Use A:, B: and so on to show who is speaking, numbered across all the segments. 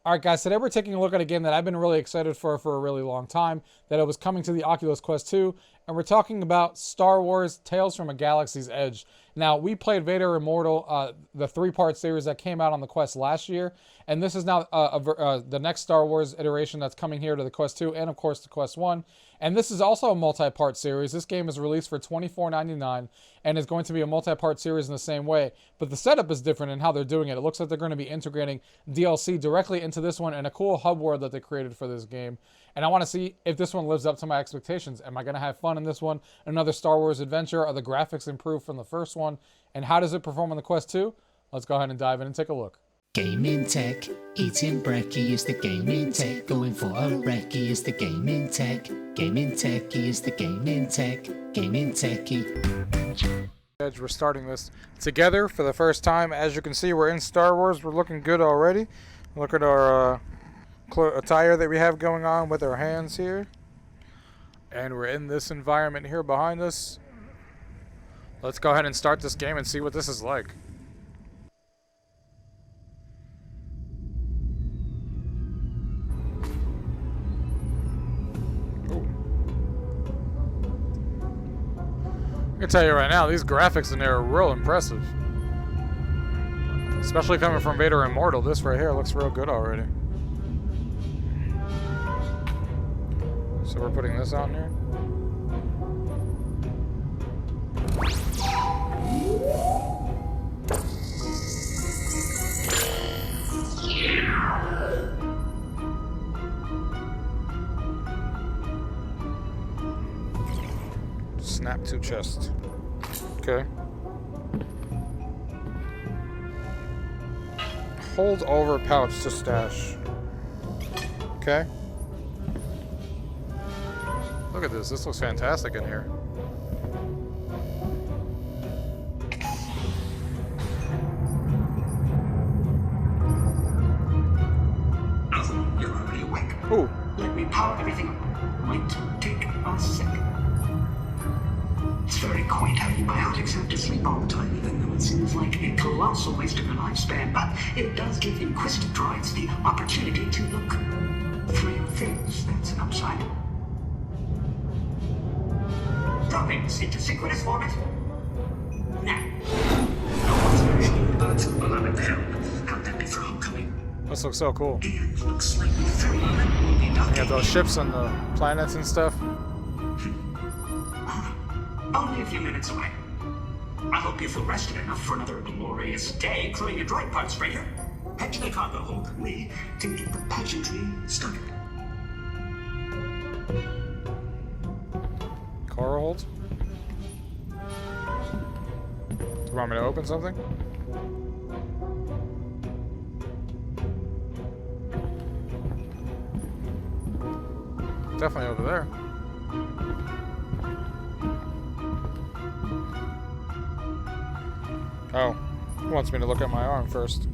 A: Alright guys, today we're taking a look at a game that I've been really excited for a really long time, that it was coming to the Oculus Quest 2, and we're talking about Star Wars Tales from a Galaxy's Edge. Now, we played Vader Immortal, the 3-part series that came out on the Quest last year, and this is now the next Star Wars iteration that's coming here to the Quest 2, and of course the Quest 1. And this is also a multi-part series. This game is released for $24.99 and is going to be a multi-part series in the same way. But the setup is different in how they're doing it. It looks like they're going to be integrating DLC directly into this one and a cool hub world that they created for this game. And I want to see if this one lives up to my expectations. Am I going to have fun in this one? Another Star Wars adventure? Are the graphics improved from the first one? And how does it perform on the Quest 2? Let's go ahead and dive in and take a look.
B: Gaming tech, eating brekkie is the gaming tech. Going for a recce is the gaming tech. Gaming techie is the gaming tech. Gaming techie.
A: Edge, we're starting this together for the first time. As you can see, we're in Star Wars. We're looking good already. Look at our attire that we have going on with our hands here. And we're in this environment here behind us. Let's go ahead and start this game and see what this is like. I can tell you right now, these graphics in there are real impressive. Especially coming from Vader Immortal, this right here looks real good already. So we're putting this on here. Snap to chest. Okay. Hold over pouch to stash. Okay. Look at this. This looks fantastic in here.
C: You're already awake.
A: Ooh.
C: Let me power everything up. Might take a second. It's very quaint how biotics have to sleep all the time, even though it seems like a colossal waste of their lifespan, but it does give inquisitive droids the opportunity to look through things. That's an upside. Dropping into synchronous orbit. Now. No one's version, but beloved help. How'd that be for homecoming?
A: This looks so cool.
C: And looks like we very
A: You got those ships and the planets and stuff.
C: Only a few minutes away. I hope you feel rested enough for another glorious day crewing a droid parts freighter. Head to the cargo hold with me to get the pageantry started.
A: Cargo hold? Do you want me to open something? Definitely over there. Oh, he wants me to look at my arm first.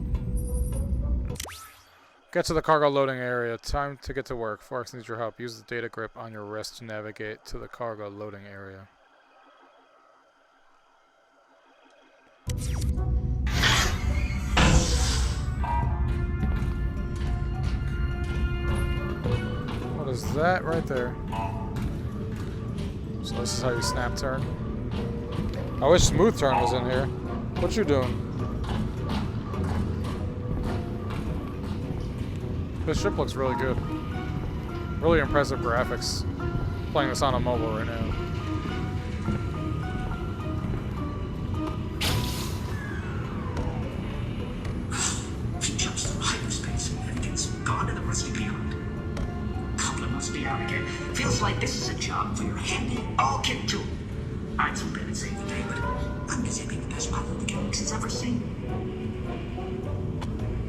A: Get to the cargo loading area. Time to get to work. Forex needs your help. Use the data grip on your wrist to navigate to the cargo loading area. What is that right there? So this is how you snap turn. I wish smooth turn was in here. What you doing? This ship looks really good. Really impressive graphics. Playing this on a mobile right now.
C: She jumps through hyperspace and gets gone to the rusty beyond. Coupler must be out again. Feels like this is a job for your handy all-kit tool. I'd so barely save the day, but I'm busy being the best pilot the galaxy's ever seen.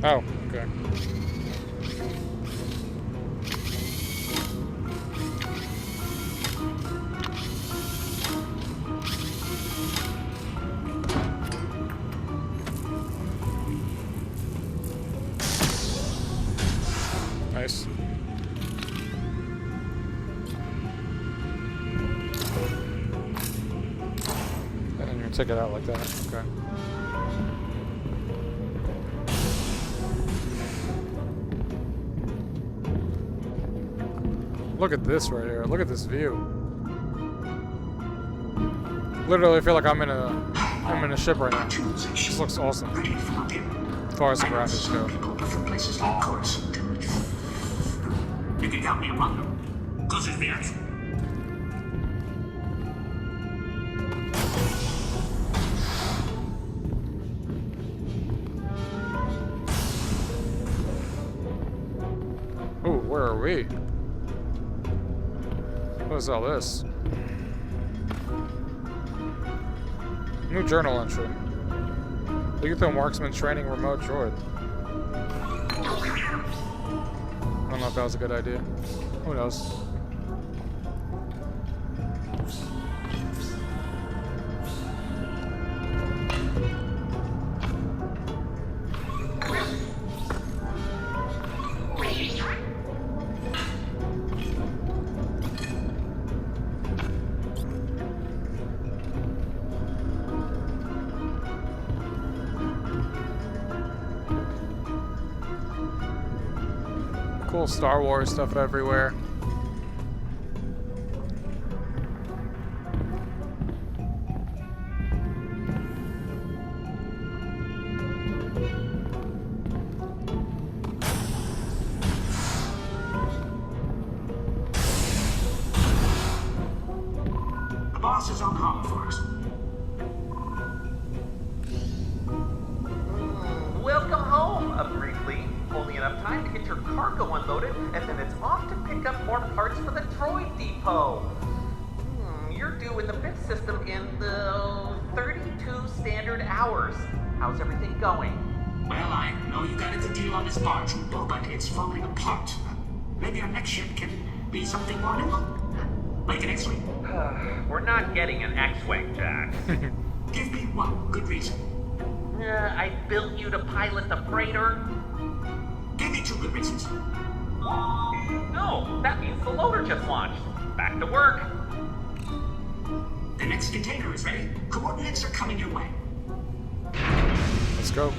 A: Oh, okay. Nice. I didn't even take it out like that. Okay. Look at this right here. Look at this view. Literally, I feel like I'm in a ship right now. This looks awesome. As far as the graphics go.
C: People prefer places like Coruscant. You can count me among them. Cause it's the answer.
A: Ooh, where are we? What is all this? New journal entry. Lethal marksman training remote droid. I don't know if that was a good idea. Who knows? Cool Star Wars stuff everywhere.
C: The boss is on home for us.
D: Welcome home, briefly. Only enough time to get your cargo unloaded, and then it's off to pick up more parts for the droid depot. You're due in the bit system in the 32 standard hours. How's everything going?
C: Well, I know you got a good deal on this barge, Ubo, but it's falling apart. Maybe our next ship can be something more nimble. Like an X-Wing.
D: We're not getting an X-Wing, Jack.
C: Give me one good reason.
D: I built you to pilot the freighter.
C: Give me two good reasons.
D: No, that means the loader just launched. Back to work.
C: The next container is ready. Coordinates are coming your way.
A: Let's go.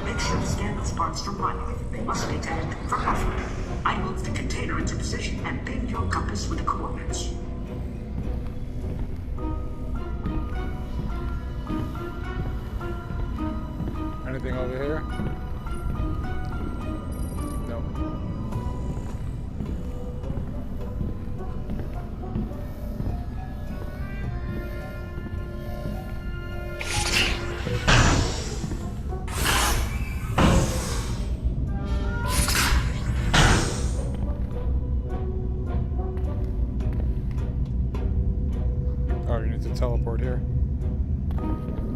C: Make sure to scan those parts from right. They must be tagged for Alpha. I move the container into position and ping your compass with the coordinates.
A: Anything over here? No. Oh, you need to teleport here.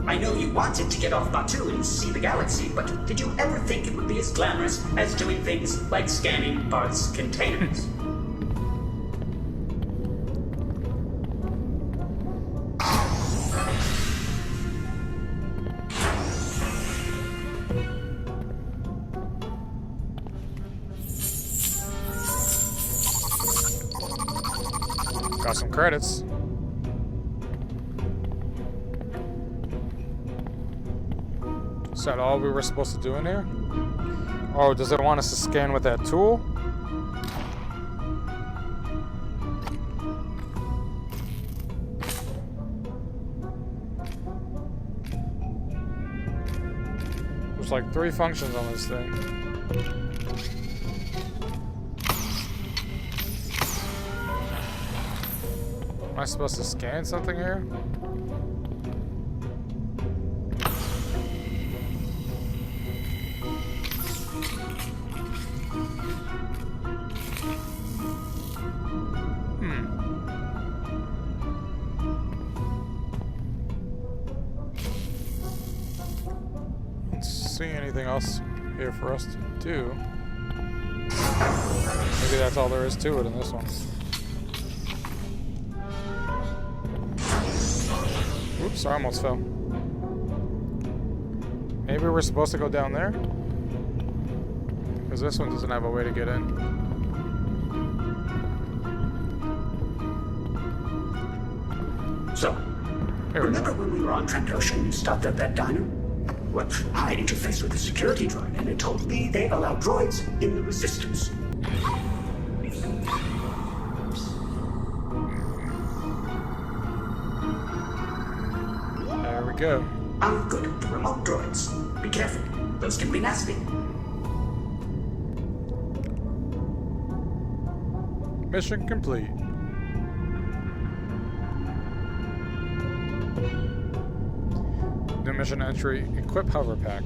C: I know you wanted to get off Batu and see the galaxy, but did you ever think it would be as glamorous as doing things like scanning parts containers?
A: Got some credits. Is that all we were supposed to do in here? Oh, does it want us to scan with that tool? There's like 3 functions on this thing. Am I supposed to scan something here? See anything else here for us to do? Maybe that's all there is to it in this one. Oops, I almost fell. Maybe we're supposed to go down there? Because this one doesn't have a way to get in.
C: So,
A: Here we
C: Remember
A: go.
C: when we were on Trent-Ocean, you stopped at that diner? Well, I interfaced with the security droid, and it told me they allow droids in the Resistance.
A: There we go.
C: I'm good at the remote droids. Be careful. Those can be nasty.
A: Mission complete. New mission entry, equip hover pack.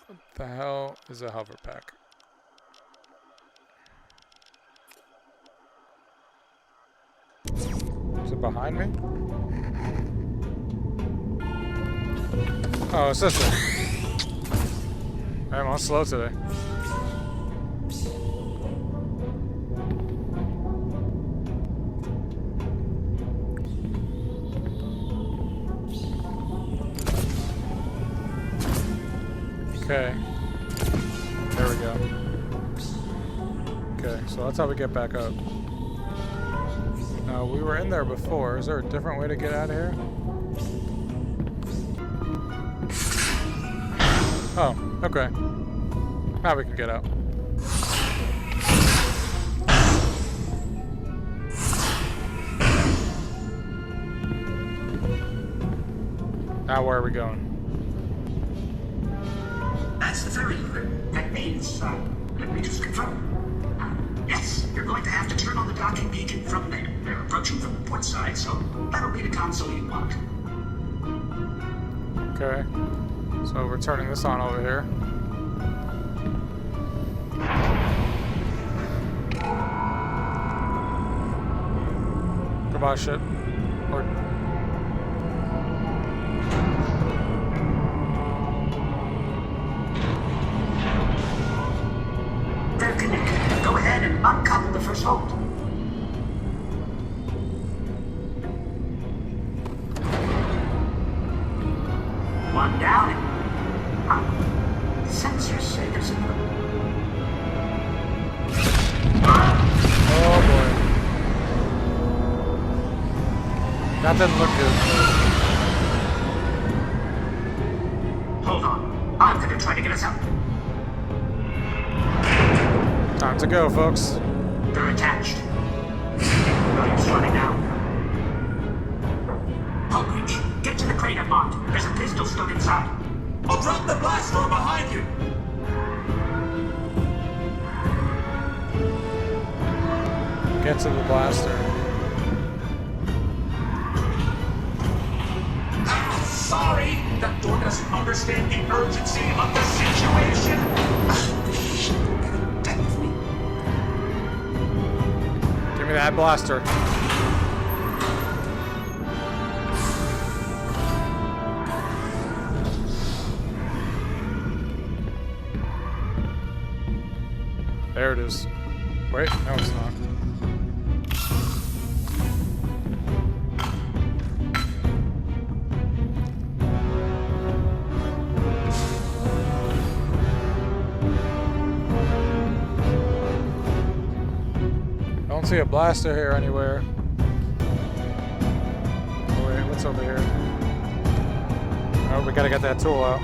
A: What the hell is a hover pack? Is it behind me? Oh, it's this one. I'm all slow today. Okay. There we go. Okay, so that's how we get back up. Now, we were in there before. Is there a different way to get out of here? Oh, okay. Now we can get out. Now where are we going?
C: That's the ferry lever. That means, let me just confirm. Yes, you're going to have to turn on the docking beacon from there. They're approaching from the port side, so that'll be the console you want.
A: Okay. So we're turning this on over here. Goodbye, ship. Or
C: They're connected. Go ahead and uncouple the first hold. One down. Sensors say there's a...
A: oh boy. That didn't look good.
C: Hold on. I'm gonna try to get us out.
A: Time to go, folks.
C: They're attached. No use running now. Outreach, get to the crate I marked. There's a pistol stowed inside. I'll drop the blast door behind you.
A: Get to the blaster.
C: Sorry, that door doesn't understand the urgency of the situation.
A: Give me that blaster. There it is. Wait, no it's not. Don't see a blaster here anywhere. Oh wait, what's over here? Oh, we gotta get that tool out.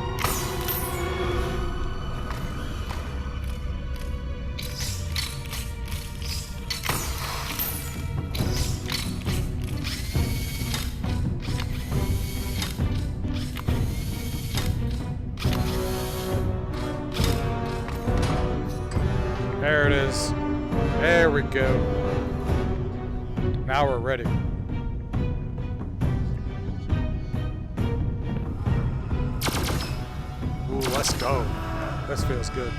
A: There it is. There we go. Now we're ready. Ooh, let's go. This feels good.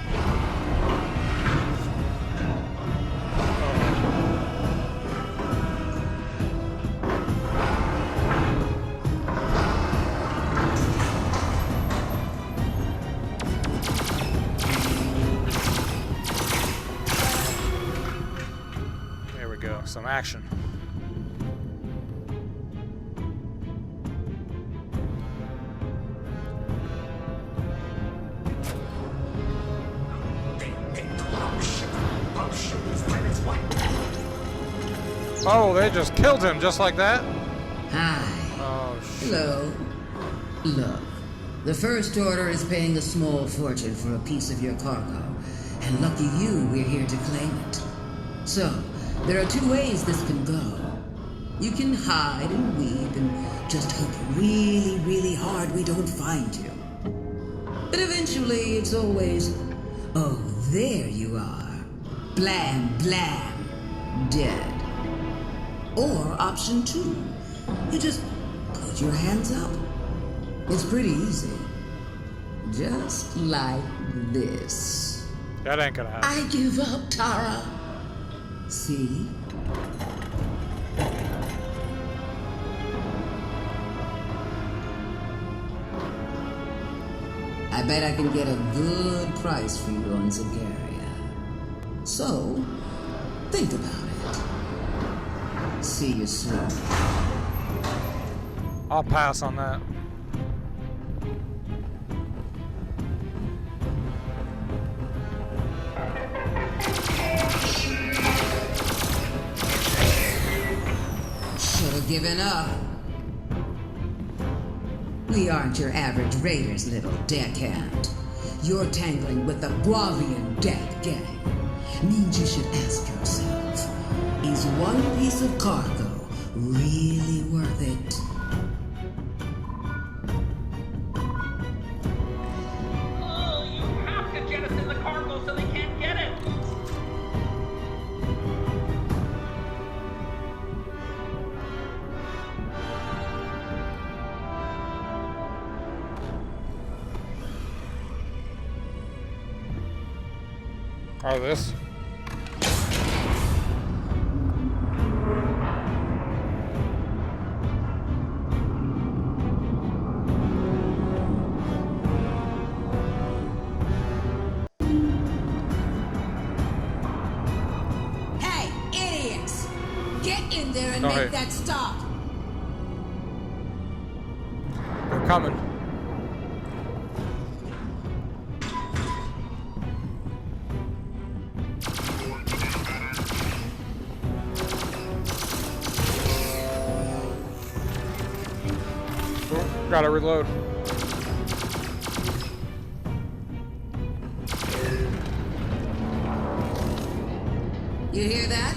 A: There we go. Some action. Oh, they just killed him just like that?
E: Hi.
A: Oh, shit.
E: Hello. Look, the First Order is paying a small fortune for a piece of your cargo, and lucky you, we're here to claim it. So, there are two ways this can go. You can hide and weep and just hope really, really hard we don't find you. But eventually, it's always, oh, there you are. Blam, blam. Dead. Or option 2. You just put your hands up. It's pretty easy. Just like this.
A: That ain't gonna happen.
E: I give up, Tara. See? I bet I can get a good price for you on Zagaria. So, think about it. See you soon.
A: I'll pass on that.
E: Should have given up. We aren't your average raiders, little deckhand. You're tangling with the Guavian Death Gang. Means you should ask yourself, is one piece of cargo really worth it?
D: Oh, you have to jettison the cargo so they can't get it.
A: Oh, this?
E: Hey, idiots! Get in there and
A: Oh,
E: make
A: hey.
E: that stop!
A: They're coming. Oh, gotta reload.
E: You hear that?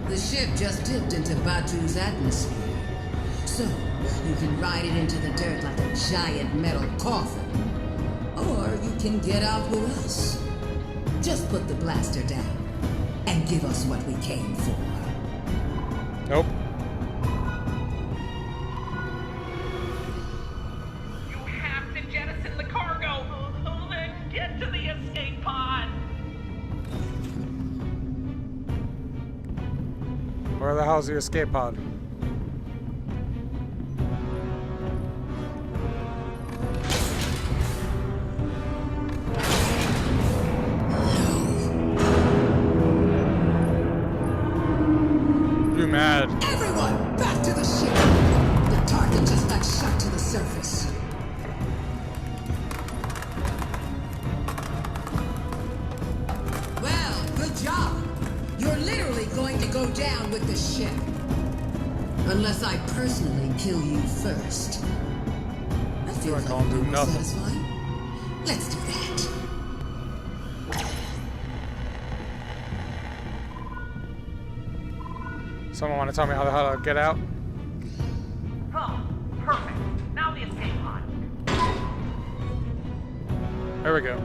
E: The ship just dipped into Batu's atmosphere. So, you can ride it into the dirt like a giant metal coffin. Or you can get out with us. Just put the blaster down and give us what we came for.
A: Nope.
D: You have to jettison the cargo. Then get to the escape pod.
A: Where the hell's the escape pod? You mad?
E: Everyone, back to the ship! The target just got shot to the surface. Well, good job. You're literally going to go down with the ship. Unless I personally kill you first. I feel
A: Like
E: like
A: I'll do
E: more
A: nothing.
E: satisfying. Let's do that.
A: Someone want to tell me how to get out?
D: Oh, perfect. Now the escape pod.
A: There we go.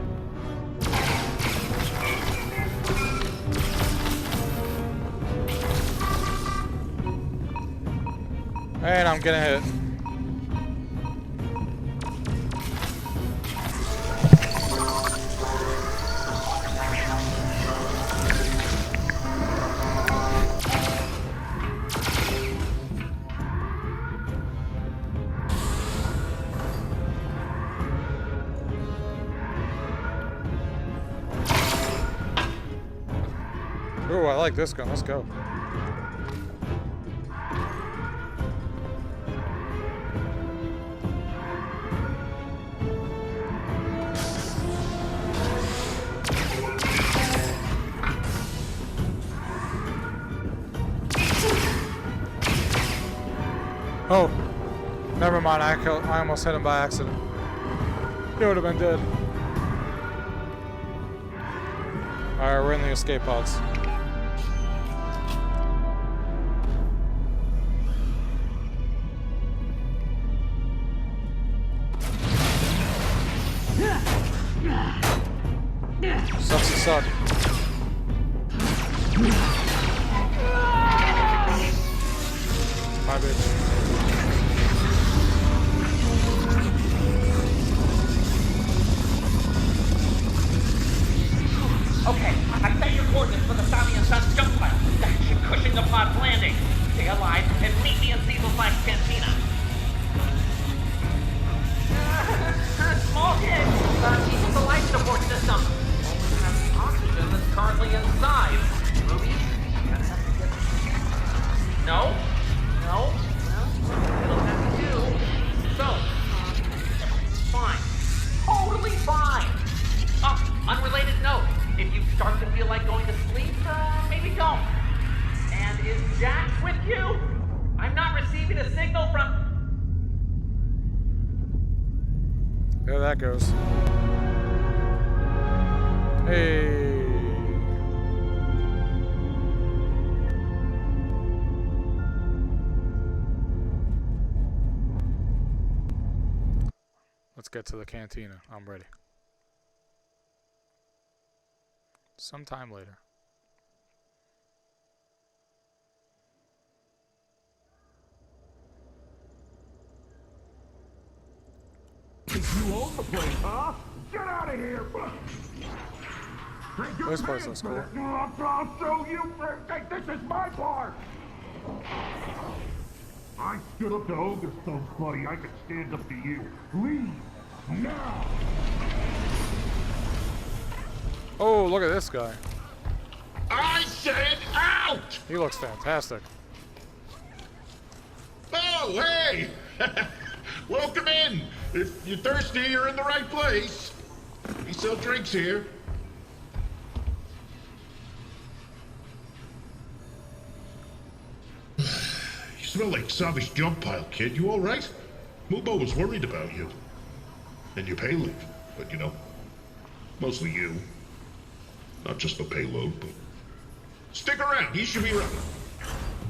A: And I'm getting hit. Ooh, I like this gun. Let's go. Oh, never mind. I almost hit him by accident. He would have been dead. Alright, we're in the escape pods. Sucks to suck. Bye, bitch.
D: Okay, I set your coordinates for the Sami and Sons jump pile. That should cushion the pod's landing. Stay alive and meet me in Cecil/Cantina. Small hit. Keep the life support system. Only has oxygen that's currently inside. Ruby, you're gonna have to get... No? No? Well, it'll have to do. So, fine. Totally fine. Oh, unrelated note. If you start to feel like going to sleep, maybe don't. And is Jax with you? I'm not receiving a signal from...
A: There that goes. Hey. Let's get to the cantina. I'm ready. Sometime later.
F: You own the place, huh? Get out of here!
A: This place looks cool.
F: I'll show you. This is my part. I stood up to Ogre Stones, buddy. I could stand up to you. Leave now.
A: Oh, look at this guy.
F: I said out!
A: He looks fantastic.
F: Oh, hey! Welcome in. If you're thirsty, you're in the right place. We sell drinks here. You smell like Savi's jump pile, kid. You all right? Mubo was worried about you. And your payload. But, you know, mostly you. Not just the payload, but... Stick around. He should be around.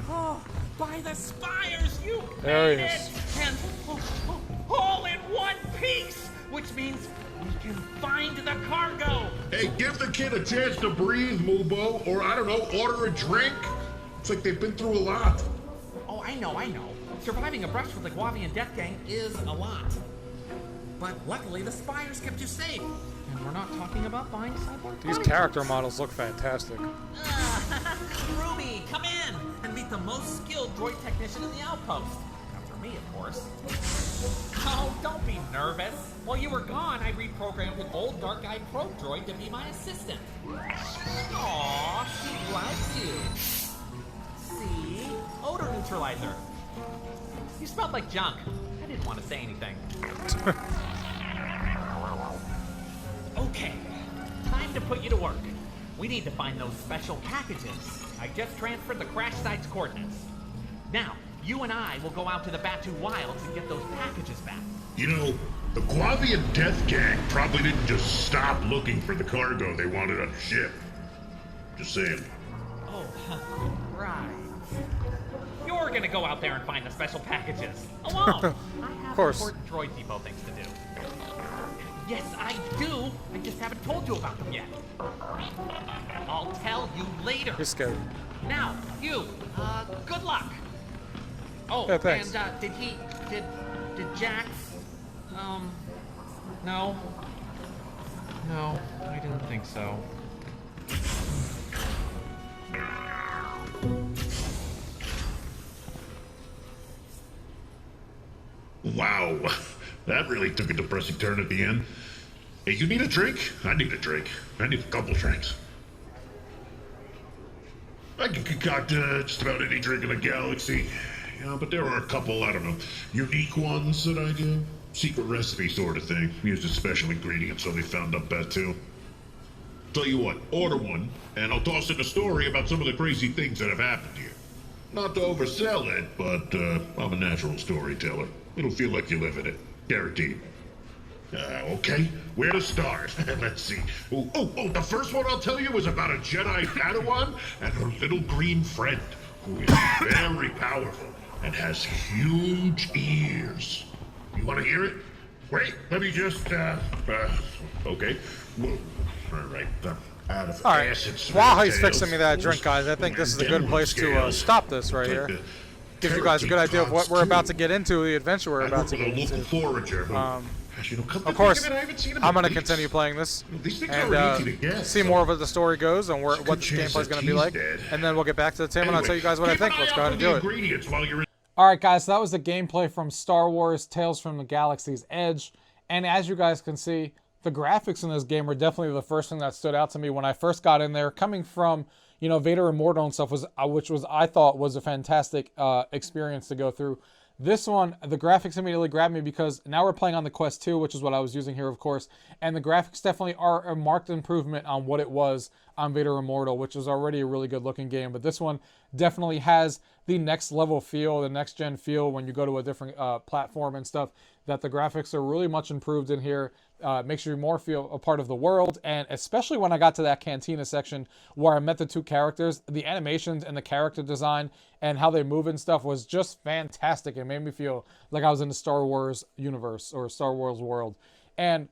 D: Oh, by the spires, you
A: There he
D: made
A: is.
D: it! And all in one piece! Which means we can find the cargo!
F: Hey, give the kid a chance to breathe, Mubo. Or, I don't know, order a drink. It's like they've been through a lot.
D: Oh, I know. Surviving a brush with the Guavian Death Gang is a lot. But luckily, the spires kept you safe. And we're not talking about buying cyborg
A: These
D: bodies.
A: character models look fantastic.
D: Ruby, come in and meet the most skilled droid technician in the outpost. After me, of course. Oh, don't be nervous. While you were gone, I reprogrammed an old dark-eyed probe droid to be my assistant. Aw, she likes you. See? Odor neutralizer. You smelled like junk. I didn't want to say anything. Okay, time to put you to work. We need to find those special packages. I just transferred the crash site's coordinates. Now, you and I will go out to the Batu Wilds and get those packages back.
F: You know, the Guavian Death Gang probably didn't just stop looking for the cargo they wanted on the ship. Just saying.
D: Oh, right. You're gonna go out there and find the special packages. Alone. I have
A: course.
D: important droid depot things to do. Yes, I do. I just haven't told you about them yet. I'll tell you later.
A: You're scared.
D: Now, you, good luck. Oh,
A: Yeah, thanks.
D: and, did Jax, no? No, I didn't think so.
F: Wow, that really took a depressing turn at the end. Hey, you need a drink? I need a drink. I need a couple drinks. I can concoct just about any drink in the galaxy. Yeah, but there are a couple, I don't know, unique ones that I do. Secret recipe sort of thing. Used a special ingredient so they found up that too. Tell you what, order one, and I'll toss in a story about some of the crazy things that have happened here. Not to oversell it, but I'm a natural storyteller. It'll feel like you live in it. Guaranteed. Okay, where to start? Let's see. The first one I'll tell you is about a Jedi Padawan and her little green friend, who is very powerful and has huge ears. You want to hear it? Wait, let me just, okay. All right, out of
A: All right.
F: acid
A: While he's
F: tales,
A: fixing me that drink, guys, I think this is a good place to stop this right here. Gives you guys a good idea of what we're about to get into, the adventure we're about to get into. Of course, I'm going to continue playing this and see more of what the story goes and what the gameplay is going to be like. And then we'll get back to the team and I'll tell you guys what I think. Let's go ahead and do it. Alright guys, so that was the gameplay from Star Wars Tales from the Galaxy's Edge. And as you guys can see, the graphics in this game were definitely the first thing that stood out to me when I first got in there. Coming from, you know, Vader Immortal and stuff, which I thought was a fantastic experience to go through. This one, the graphics immediately grabbed me because now we're playing on the Quest 2, which is what I was using here, of course. And the graphics definitely are a marked improvement on what it was on Vader Immortal, which is already a really good looking game. But this one definitely has the next level feel, the next gen feel when you go to a different platform and stuff, that the graphics are really much improved in here. Makes you more feel a part of the world. And especially when I got to that cantina section where I met the two characters, the animations and the character design and how they move and stuff was just fantastic. It made me feel like I was in the Star Wars universe or Star Wars world. And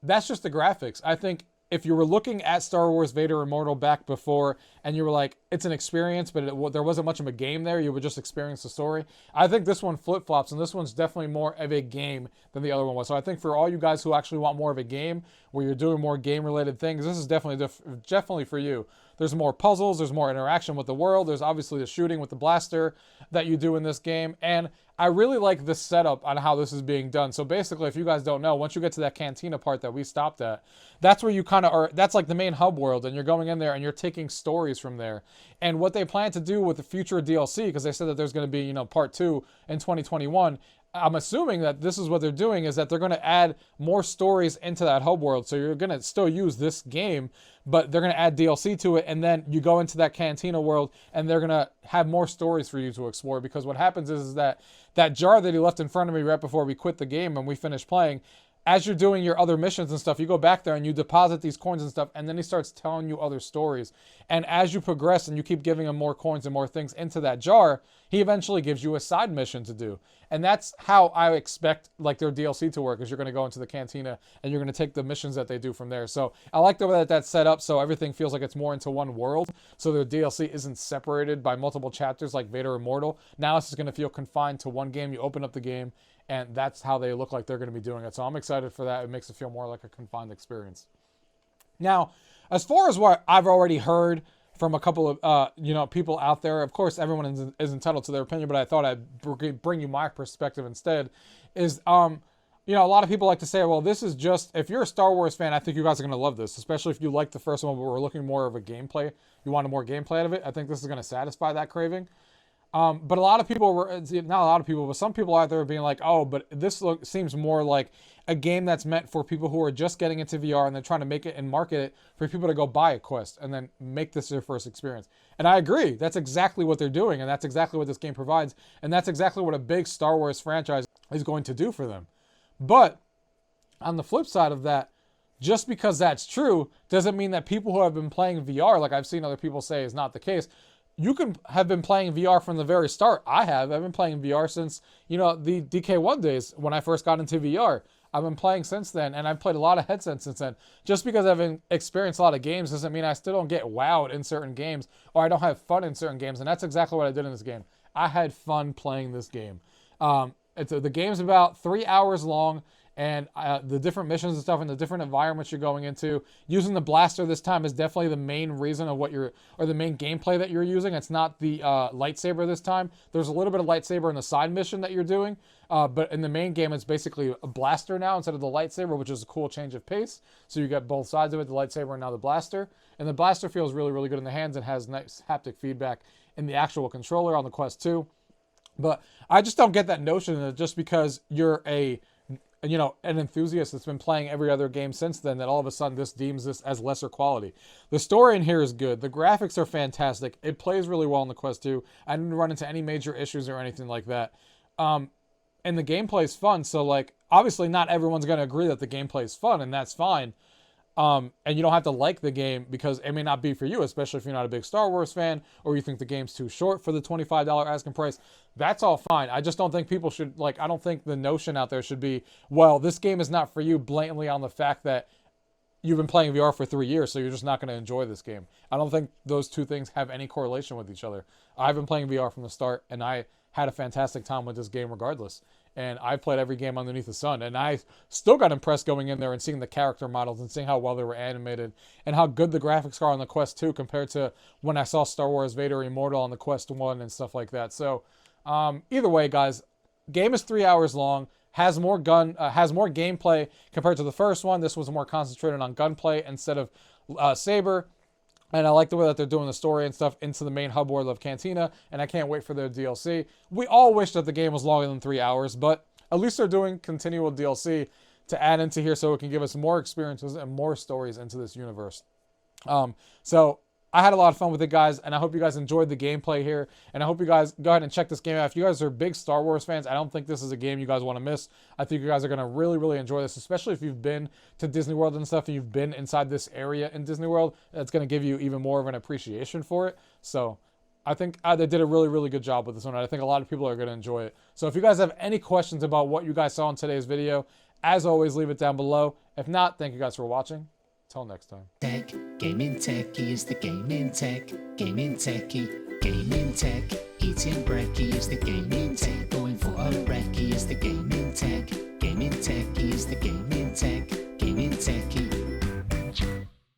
A: that's just the graphics. I think if you were looking at Star Wars Vader Immortal back before and you were like, it's an experience, but there wasn't much of a game there, you would just experience the story. I think this one flip-flops, and this one's definitely more of a game than the other one was. So I think for all you guys who actually want more of a game, where you're doing more game-related things, this is definitely for you. There's more puzzles, there's more interaction with the world, there's obviously the shooting with the blaster that you do in this game, and I really like the setup on how this is being done. So basically, if you guys don't know, once you get to that cantina part that we stopped at, that's where you kind of are, that's like the main hub world, and you're going in there and you're taking stories from there. And what they plan to do with the future DLC, because they said that there's going to be, you know, part 2 in 2021, I'm assuming that this is what they're doing, is that they're going to add more stories into that hub world. So you're going to still use this game, but they're going to add DLC to it, and then you go into that cantina world, and they're going to have more stories for you to explore. Because what happens is that that jar that he left in front of me right before we quit the game and we finished playing, as you're doing your other missions and stuff, you go back there and you deposit these coins and stuff, and then he starts telling you other stories. And as you progress and you keep giving him more coins and more things into that jar, he eventually gives you a side mission to do. And that's how I expect like their DLC to work, is you're going to go into the cantina and you're going to take the missions that they do from there. So I like the way that that's set up, so everything feels like it's more into one world. So their DLC isn't separated by multiple chapters like Vader Immortal. Now it's just going to feel confined to one game. You open up the game, and that's how they look like they're going to be doing it. So I'm excited for that. It makes it feel more like a confined experience. Now, as far as what I've already heard from a couple of people out there, of course everyone is entitled to their opinion, but I thought I'd bring you my perspective instead. Is a lot of people like to say, well, this is just, if you're a Star Wars fan, I think you guys are going to love this, especially if you like the first one, but we're looking more of a gameplay. You wanted more gameplay out of it. I think this is going to satisfy that craving. But a lot of people were, not a lot of people, but some people out there are being like, oh, but this seems more like a game that's meant for people who are just getting into VR and they're trying to make it and market it for people to go buy a Quest and then make this their first experience. And I agree. That's exactly what they're doing, and that's exactly what this game provides, and that's exactly what a big Star Wars franchise is going to do for them. But on the flip side of that, just because that's true doesn't mean that people who have been playing VR, like I've seen other people say is not the case. You can have been playing VR from the very start. I've been playing VR since, the DK1 days when I first got into VR. I've been playing since then, and I've played a lot of headsets since then. Just because I've experienced a lot of games doesn't mean I still don't get wowed in certain games, or I don't have fun in certain games, and that's exactly what I did in this game. I had fun playing this game. The game's about 3 hours long, and the different missions and stuff and the different environments you're going into. Using the blaster this time is definitely the main reason of the main gameplay that you're using. It's not the lightsaber this time. There's a little bit of lightsaber in the side mission that you're doing, but in the main game, it's basically a blaster now instead of the lightsaber, which is a cool change of pace. So you get both sides of it, the lightsaber and now the blaster. And the blaster feels really, really good in the hands and has nice haptic feedback in the actual controller on the Quest 2. But I just don't get that notion that just because you're a you know, an enthusiast that's been playing every other game since then, that all of a sudden this deems this as lesser quality. The story in here is good. The graphics are fantastic. It plays really well in the Quest 2. I didn't run into any major issues or anything like that. And the gameplay is fun. So, like, obviously not everyone's going to agree that the gameplay is fun, and that's fine. And you don't have to like the game because it may not be for you, especially if you're not a big Star Wars fan or you think the game's too short for the $25 asking price. That's all fine. I just don't think people should, like, I don't think the notion out there should be, well, this game is not for you blatantly on the fact that you've been playing VR for 3 years, so you're just not going to enjoy this game. I don't think those two things have any correlation with each other. I've been playing VR from the start, and I had a fantastic time with this game regardless. And I've played every game underneath the sun. And I still got impressed going in there and seeing the character models and seeing how well they were animated and how good the graphics are on the Quest 2 compared to when I saw Star Wars Vader Immortal on the Quest 1 and stuff like that. So either way, guys, game is 3 hours long, has more gameplay compared to the first one. This was more concentrated on gunplay instead of saber. And I like the way that they're doing the story and stuff into the main hub world of Cantina, and I can't wait for their DLC. We all wish that the game was longer than 3 hours, but at least they're doing continual DLC to add into here so it can give us more experiences and more stories into this universe. So I had a lot of fun with it, guys, and I hope you guys enjoyed the gameplay here, and I hope you guys go ahead and check this game out. If you guys are big Star Wars fans, I don't think this is a game you guys want to miss. I think you guys are going to really, really enjoy this, especially if you've been to Disney World and stuff, and you've been inside this area in Disney World. That's going to give you even more of an appreciation for it. So I think they did a really, really good job with this one. I think a lot of people are going to enjoy it. So if you guys have any questions about what you guys saw in today's video, as always, leave it down below. If not, thank you guys for watching. Till next time.
B: Tech, gaming techie is the gaming tech, gaming techie, gaming tech. Eating brekkie is the gaming tech, going for a recce is the gaming tech, gaming techie is the gaming tech, gaming techie.